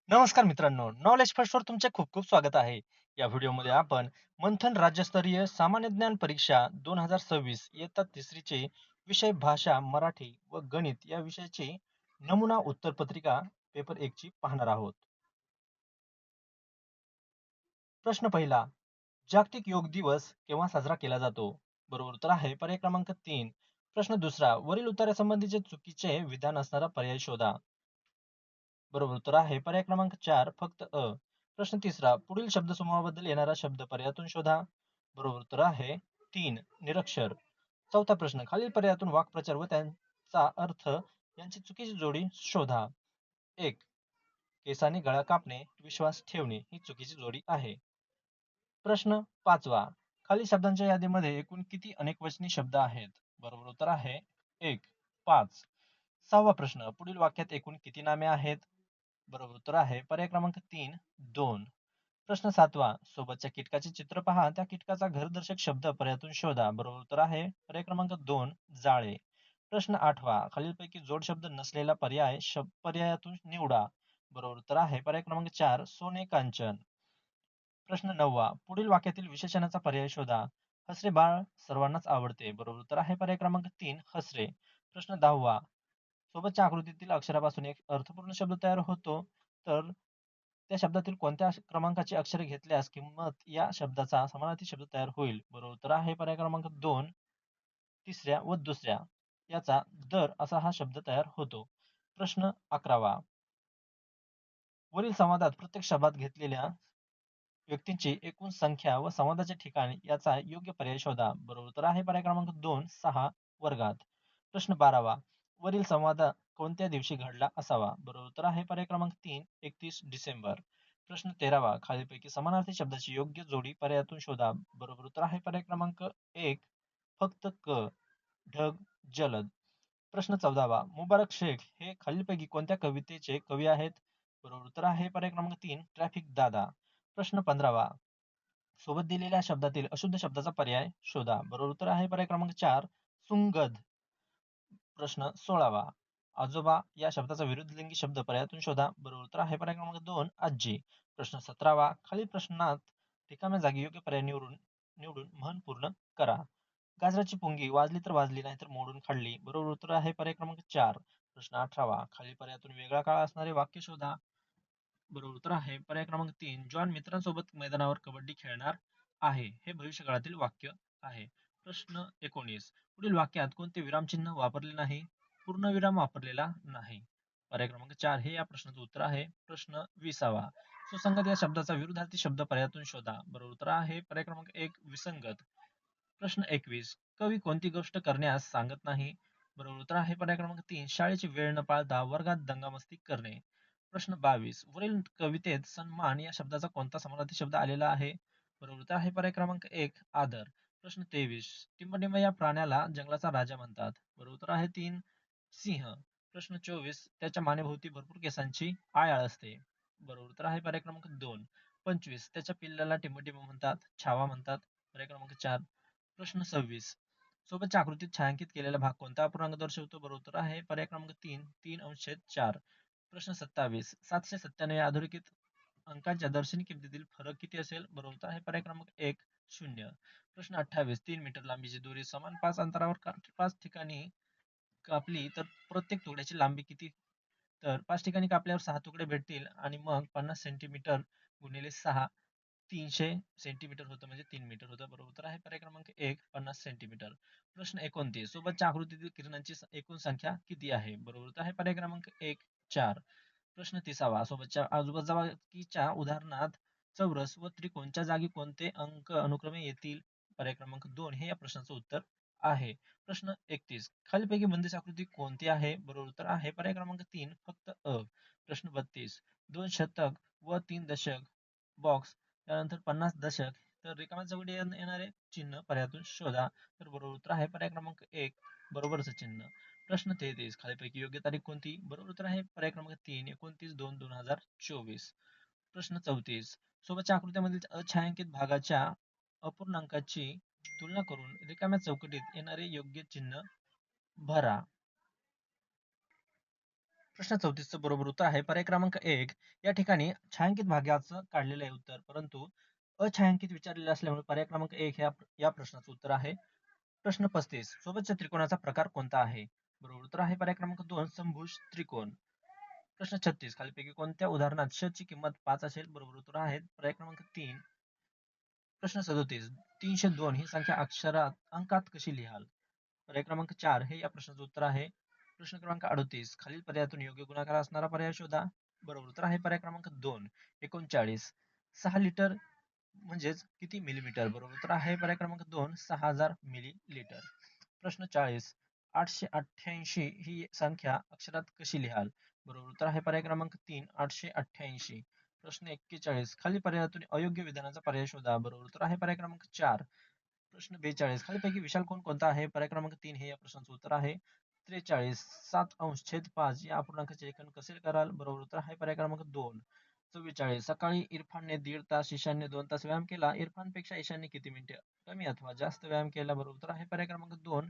नमस्कार मित्रांनो, knowledge first वर तुमचे खूप खूप स्वागत आहे. या व्हिडिओमध्ये आपण मंथन राज्यस्तरीय सामान्य ज्ञान परीक्षा 2026 इयत्ता तिसरीचे विषय भाषा, मराठी व गणित या विषयाची नमुना उत्तरपत्रिका पेपर 1 ची पाहणार आहोत. प्रश्न पहिला, जागतिक योग दिवस केव्हा साजरा केला जातो? बरोबर उत्तर आहे पर्याय क्रमांक 3. प्रश्न दुसरा, वरील उत्तरासंबंधीचे चुकीचे विधान असणारा पर्याय शोधा. बरोबर उत्तर आहे पर्याय क्रमांक 4 फक्त अ. प्रश्न तिसरा, पुढील शब्दसमूहाबद्दल येणारा शब्द पर्यायातून शोधा. बरोबर उत्तर आहे 3 निरक्षर. चौथा प्रश्न, खालील पर्यायातून वाक्प्रचार व त्यांचा अर्थ यांची चुकीची जोडी शोधा. 1. केसाने गळा कापणे, विश्वास ठेवणे ही चुकीची जोडी आहे. प्रश्न 5वा, खालील शब्दांच्या यादीमध्ये एकूण किती अनेकवचनी शब्द आहेत? बरोबर उत्तर आहे 1, 5. 6वा प्रश्न, पुढील वाक्यात एकूण किती नामे आहेत? बरोबर उत्तर आहे पर्याय क्रमांक 3, 2. प्रश्न 7वा, सोबतच्या कीटकाचे चित्र पहा, त्या कीटकाचा घरदर्शक शब्द पर्यायातून शोधा. बरोबर उत्तर आहे पर्याय क्रमांक 2, जाळे. प्रश्न 8वा, खालीलपैकी जोड शब्द नसलेला पर्याय पर्यायातून निवडा. बरोबर उत्तर आहे पर्याय क्रमांक 4, सोने कांचन. प्रश्न 9वा, पुढील वाक्यातील विशेषणाचा पर्याय शोधा. हसरे बाळ सर्वांनाच आवडते. बरोबर उत्तर आहे पर्याय क्रमांक 3, हसरे. प्रश्न 10वा, सोबतच्या आकृतीतील अक्षरापासून एक अर्थपूर्ण शब्द तयार होतो, तर त्या शब्दातील कोणत्या क्रमांकाची अक्षरे घेतल्यास किंमत या शब्दाचा समानार्थी शब्द तयार होईल? बरोबर उत्तर आहे पर्याय क्रमांक 2, तिसऱ्या व दुसऱ्या याचा दर असा हा शब्द तयार होतो. प्रश्न 11वा, वरील संवादात प्रत्येक शब्दात घेतलेल्या व्यक्तींची एकूण संख्या व संवादाचे ठिकाण याचा योग्य पर्याय शोधा. बरोबर उत्तर आहे पर्याय क्रमांक 2, 6 वर्गात. प्रश्न 12वा, वरील संवाद कोणत्या दिवशी घडला असावा? बरोबर उत्तर आहे पर्याय क्रमांक 3, 31 डिसेंबर. प्रश्न 13वा, खालीलपैकी समानार्थी शब्दाची योग्य जोडी पर्यायातून शोधा. बरोबर उत्तर आहे पर्याय क्रमांक 1, फक्त क, ढग, जलद. प्रश्न 14वा, मुबारक शेख हे खालीलपैकी कोणत्या कवितेचे कवी आहेत? बरोबर उत्तर आहे पर्याय क्रमांक 3, ट्रॅफिक दादा. प्रश्न 15वा, सोबत दिलेल्या शब्दातील अशुद्ध शब्दाचा पर्याय शोधा. बरोबर उत्तर आहे पर्याय क्रमांक 4, सुंगध. प्रश्न 16वा, आजोबा या शब्दाचा विरुद्धलिंगी शब्द पर्यायातून शोधा. बरोबर उत्तर आहे पर्याय क्रमांक 2, आजी. प्रश्न 17वा, खालील प्रश्नात रिकाम्या जागी योग्य पर्याय निवडून निवडून म्हण पूर्ण करा. गाजराची पुंगी वाजली तर वाजली नाही तर मोडून खाल्ली. बरोबर उत्तर आहे पर्याय क्रमांक 4. प्रश्न 18वा, खालील पर्यायातून वेगळा काळ असणारे वाक्य शोधा. बरोबर उत्तर आहे पर्याय क्रमांक 3, जॉन मित्रांसोबत मैदानावर कबड्डी खेळणार आहे. हे भविष्यकाळातील वाक्य आहे. प्रश्न 19, पुढील वाक्यात कोणते विरामचिन्ह वापरले नाही? पूर्णविराम वापरलेला नाही. पर्याय क्रमांक 4 हे या प्रश्नाचं उत्तर आहे. प्रश्न 20वा, सुसंगत या शब्दाचा विरुद्धार्थी शब्द पर्यायातून शोधा. बरोबर उत्तर आहे पर्याय क्रमांक 1, विसंगत. प्रश्न 21, कवी कोणती गोष्ट करण्यास सांगत नाही? बरोबर उत्तर आहे पर्याय क्रमांक 3, शाळेची वेळ न पाळता वर्गात दंगामस्ती करणे. प्रश्न 22, वरील कवितेत सन्मान या शब्दाचा कोणता समानार्थी शब्द आलेला आहे? बरोबर उत्तर आहे पर्याय क्रमांक 1, आदर. प्रश्न 23, टिंबटिंब या प्राण्याला जंगलाचा राजा म्हणतात. बरोबर उत्तर आहे 3, सिंह. प्रश्न 24, त्याच्या मानेभोवती भरपूर केसांची आयाळ असते. बरोबर उत्तर आहे पर्याय क्रमांक 2. 25, त्याच्या पिल्लाला टिंबटिंब म्हणतात, छावा म्हणतात. पर्याय क्रमांक 4. प्रश्न 26, सोबतच्या आकृतीत छायांकित केलेला भाग कोणता अपूर्णांक दर्शवतो? बरोबर उत्तर आहे पर्याय क्रमांक 3, 3/4. प्रश्न 27, 797 या अधोरेखित अंकाच्या दर्शनी किमतीतील फरक किती असेल? बरोबर उत्तर आहे पर्याय क्रमांक 1, 0. प्रश्न 28, 3 मीटर लांबीची दोरी समान 5 अंतरावर 5 ठिकाणी कापली तर प्रत्येक तुकड्याची लांबी किती? तर 5 ठिकाणी कापल्यावर 6 तुकडे भेटतील आणि मग 50 सेंटीमीटर गुणिले 6, 300 सेंटीमीटर होतं म्हणजे 3 मीटर होतं. बरोबर उत्तर आहे पर्याय क्रमांक 1, 50 सेंटीमीटर. प्रश्न 29, सोबतच्या आकृतीतील किरणांची एकूण संख्या किती आहे? बरोबर उत्तर आहे पर्याय क्रमांक 1, 4. प्रश्न 30वा, सोबतच्या आजूबाजूच्या उदाहरणात चौरस व त्रिकोणच्या जागी कोणते अंक अनुक्रमे येतील? पर्याय क्रमांक 2 हे या प्रश्नाचं उत्तर आहे. प्रश्न 31, खालीलपैकी बंदिस्त आकृती कोणती आहे? बरोबर उत्तर आहे पर्याय क्रमांक 3, फक्त अ. प्रश्न 32, 2 शतक व 3 दशक बॉक्स त्यानंतर 50 दशक तर रिकाम्या चौकटी येणारे चिन्ह पर्यायातून शोधा. तर बरोबर उत्तर आहे पर्याय क्रमांक 1, बरोबरचं चिन्ह. प्रश्न 33, खालीलपैकी योग्य तारीख कोणती? बरोबर उत्तर आहे पर्याय क्रमांक 3, 29/2/2024. प्रश्न 34, सोबतच्या आकृत्यामधील अछायांकित भागाच्या अपूर्णांकाची तुलना करून रिकाम्या चौकटीत येणारे योग्य चिन्ह भरा. प्रश्न 34चं बरोबर उत्तर आहे पर्याय क्रमांक 1. या ठिकाणी छायांकित भागाचं काढलेलं आहे उत्तर, परंतु अछायांकित विचारलेलं असल्यामुळे पर्याय क्रमांक 1 या प्रश्नाचं उत्तर आहे. प्रश्न 35. सोबतच्या त्रिकोणाचा प्रकार कोणता आहे? बरोबर उत्तर आहे पर्याय क्रमांक 2 समभुज त्रिकोण. प्रश्न 36. खालीलपैकी कोणत्या उदाहरणात श ची किंमत 5 असेल? बरोबर उत्तर आहे पर्याय क्रमांक 3. प्रश्न 37. 302 ही संख्या अक्षरात अंकात कशी लिहाल? पर्याय क्रमांक 4 हे या प्रश्नाचं उत्तर आहे. प्रश्न क्रमांक 38. खालील पर्यायातून योग्य गुणाकार असणारा पर्याय शोधा. बरोबर उत्तर आहे पर्याय क्रमांक 2. 39. 6 लिटर म्हणजेच किती मिलीमीटर? बरोबर उत्तर आहे पर्याय क्रमांक 2. 6000 मिलीलीटर. प्रश्न 40. 888 ही संख्या अक्षरात कशी लिहाल? बरोबर उत्तर आहे पर्याय क्रमांक 3. 888. प्रश्न 41. खालील पर्यायातून अयोग्य विधानाचा पर्याय शोधा. बरोबर उत्तर आहे पर्याय क्रमांक 4. प्रश्न 42. खालीलपैकी विशाल कोण कोणता आहे? पर्याय क्रमांक 3 हे या प्रश्नाचं उत्तर आहे. 43. 7 अंश छेद 5 या अपूर्णांकाचे लेखन कसे कराल? बरोबर उत्तर आहे पर्याय क्रमांक 2. 44. सकाळी इरफानने 1.5 तास, ईशानने 2 तास व्यायाम केला. इरफानपेक्षा ईशानने किती मिनिटे कमी अथवा जास्त व्यायाम केला? बरोबर उत्तर आहे पर्याय क्रमांक 2.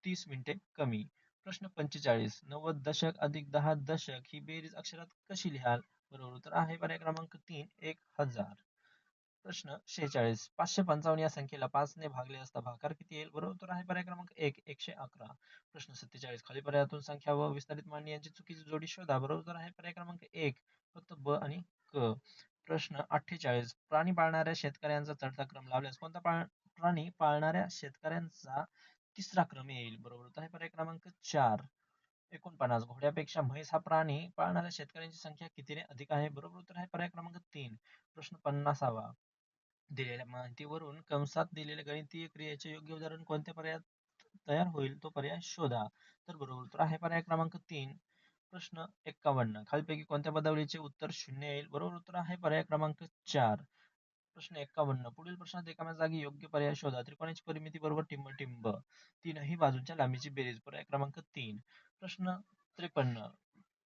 30 मिनिटे कमी. प्रश्न 45. 90 दशक अधिक 10 दशक ही बेरीज अक्षरात कशी लिहाल? बरोबर उत्तर आहे पर्याय क्रमांक 3. 1000. प्रश्न 46. 555 या संख्येला 5 ने भागले असता भागाकार किती येईल? बरोबर उत्तर आहे पर्याय क्रमांक 1. 111. प्रश्न 47. खालील पर्यायातून संख्या व विस्तारित मांडणी यांची चुकीची जोडी शोधा. बरोबर उत्तर आहे पर्याय क्रमांक 1. फक्त ब आणि क. प्रश्न 48. प्राणी पाळणाऱ्या शेतकऱ्यांचा चढता क्रम लावल्यास कोणता प्राणी पाळणाऱ्या शेतकऱ्यांचा तिसरा क्रम येईल? बरोबर उत्तर आहे पर्याय क्रमांक 4. 49. घोड्यापेक्षा म्हैस हा प्राणी पाळणाऱ्या शेतकऱ्यांची संख्या कितीने अधिक आहे? बरोबर उत्तर आहे पर्याय क्रमांक 3. प्रश्न 50. दिलेल्या माहितीवरून कंसात दिलेल्या गणितीय क्रियेचे योग्य उदाहरण कोणत्या पर्यायात तयार होईल तो पर्याय शोधा. तर बरोबर उत्तर आहे पर्याय क्रमांक 3. प्रश्न 51. खालीलपैकी कोणत्या पदावलीचे उत्तर 0 येईल? बरोबर उत्तर आहे पर्याय क्रमांक 4. प्रश्न 51. पुढील प्रश्नात रिकाम्या जागी योग्य पर्याय शोधा. त्रिकोणाची परिमिती बरोबर टिंब-टिंब. तीनही बाजूंच्या लांबीची बेरीज. पर्याय क्रमांक 3. प्रश्न 53.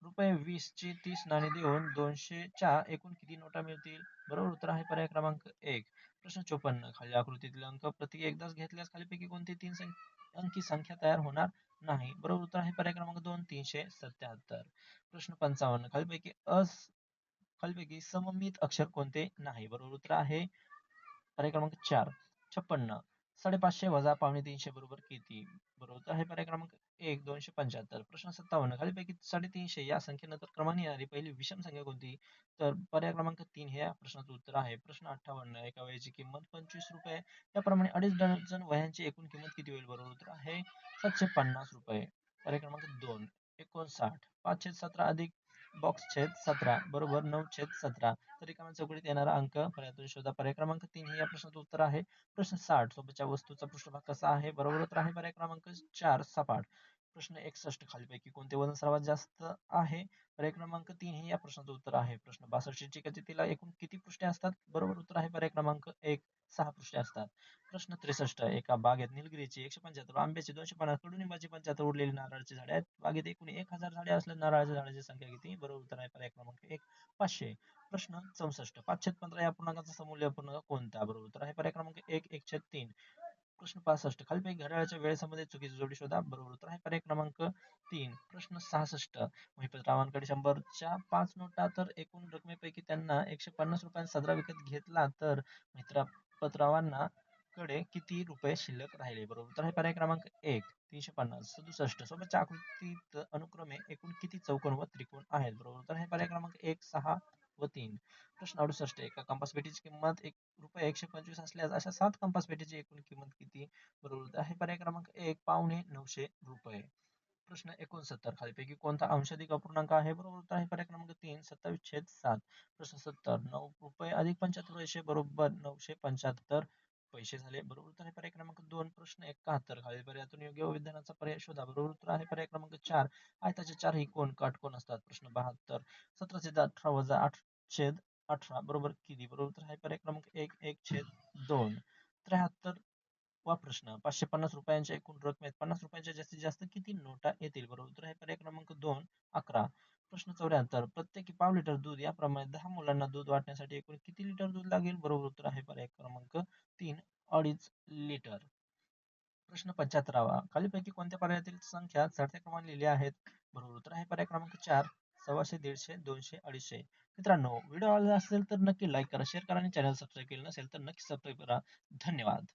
रुपये 20 ची 30 नाणी देऊन 200 च्या एकूण किती नोटा मिळतील? बरोबर उत्तर आहे पर्याय क्रमांक 1. प्रश्न 54. खालील आकृतीतील अंक प्रति एकदाच घेतल्यास खालीलपैकी कोणती 3 अंकी संख्या तयार होणार नाही? बरोबर उत्तर आहे पर्याय क्रमांक 2. 377. प्रश्न 55. खालीलपैकी सममित अक्षर कोणते नाही? बरोबर उत्तर आहे पर्याय क्रमांक 4. 56. 550 वजा 350 बरोबर किती? बरोबर उत्तर आहे पर्याय क्रमांक 1. 275. प्रश्न 57. खालीलपैकी 350 या संख्येनंतर क्रमाने येणारी पहिली विषम संख्या कोणती? तर पर्याय क्रमांक 3 हे या प्रश्नाचं उत्तर आहे. प्रश्न 58. एका वह्याची किंमत 25 रुपये. त्याप्रमाणे 2.5 डझन वह्यांची एकूण किंमत किती होईल? बरोबर उत्तर आहे 750 रुपये. पर्याय क्रमांक 2. 59. 5/17 अधिक बॉक्स छेद 17 बरोबर 9/17. तर रिकाम्या चौकटीत येणारा अंक पर्यायातून शोधा. पर्याय क्रमांक 3 हे या प्रश्नाचं उत्तर आहे. प्रश्न 60. सोबतच्या वस्तूचा पृष्ठभाग कसा आहे? बरोबर उत्तर आहे पर्याय क्रमांक 4. सपाट. प्रश्न 61. खालीलपैकी कोणते वजन सर्वात जास्त आहे? पर्याय क्रमांक 3 हे या प्रश्नाचं उत्तर आहे. प्रश्न 62. चिकाचितीला एकूण किती पृष्ठे असतात? बरोबर उत्तर आहे पर्याय क्रमांक 1. 6 पृष्ठे असतात. प्रश्न 63. एका बागेत निलगिरीची 175, आंब्याची 250, कडुनिंबाची 75, उरलेली नारळाची झाडे आहेत. बागेत एकूण 1000 झाडे असल्यास नारळाच्या झाडांची संख्या किती? बरोबर उत्तर आहे पर्याय क्रमांक 1. 500. प्रश्न 64. 5/15 या पूर्णांकाचा समूल्य अपूर्णांक कोणता? बरोबर उत्तर आहे पर्याय क्रमांक 1. 1/3. प्रश्न 65. खालीलपैकी घड्याळाच्या वेळेसंबंधित चुकीची जोडी शोधा. बरोबर उत्तर आहे पर्याय क्रमांक 3. प्रश्न 66. महिपतरावांकडे 100च्या 5 नोटा तर एकूण रकमेपैकी त्यांना 150 रुपयांत सदरा विकत घेतला तर महिपतरावांना कडे किती रुपये शिल्लक राहिले? बरोबर उत्तर आहे पर्याय क्रमांक 1. 350. 67. सोबतच्या आकृतीत अनुक्रमे एकूण किती चौकोन व त्रिकोण आहेत? बरोबर उत्तर आहे पर्याय क्रमांक 1, 6 व 3. प्रश्न 68. एका कंपास पेटीची किंमत रुपये 125 असल्यास अशा 7 कंपास पेटीची एकूण किंमत किती? बरोबर उत्तर आहे पर्याय क्रमांक 1. पावणे 900 रुपये. प्रश्न 69. खालीलपैकी कोणता अंशाधिक अपूर्णांक आहे? बरोबर उत्तर आहे पर्याय क्रमांक 3. 27/7. प्रश्न 70. 9 रुपये अधिक 75 पैसे बरोबर 975 पैसे झाले. बरोबर उत्तर आहे पर्याय क्रमांक 2. प्रश्न 71. खालील पर्यायातून योग्य व विधानाचा पर्याय शोधा. बरोबर उत्तर आहे पर्याय क्रमांक 4. आयताचे 4ही कोन काटकोन असतात. प्रश्न 72. 17/18 वजा 8/18 बरोबर किती? बरोबर उत्तर आहे पर्याय क्रमांक 1. 1/2. 73 वा प्रश्न. 550 रुपयांच्या एकूण रकमेत 50 रुपयांच्या जास्तीत जास्त किती नोटा येतील? बरोबर उत्तर आहे पर्याय क्रमांक 2. 11. प्रश्न 74. प्रत्येकी पाव लिटर दूध याप्रमाणे 10 मुलांना दूध वाटण्यासाठी एकूण किती लिटर दूध लागेल? बरोबर उत्तर आहे पर्याय क्रमांक 3. 2.5 लिटर. प्रश्न 75. खालीलपैकी कोणत्या पर्यायातील संख्या चढत्या क्रमाने लिहिल्या आहेत? बरोबर उत्तर आहे पर्याय क्रमांक 4. 100, 150, 200, 250. मित्रांनो, व्हिडिओ आवडला असेल तर नक्की लाईक करा, शेअर करा आणि चॅनल सबस्क्राईब केलं नसेल तर नक्की सबस्क्राईब करा. धन्यवाद.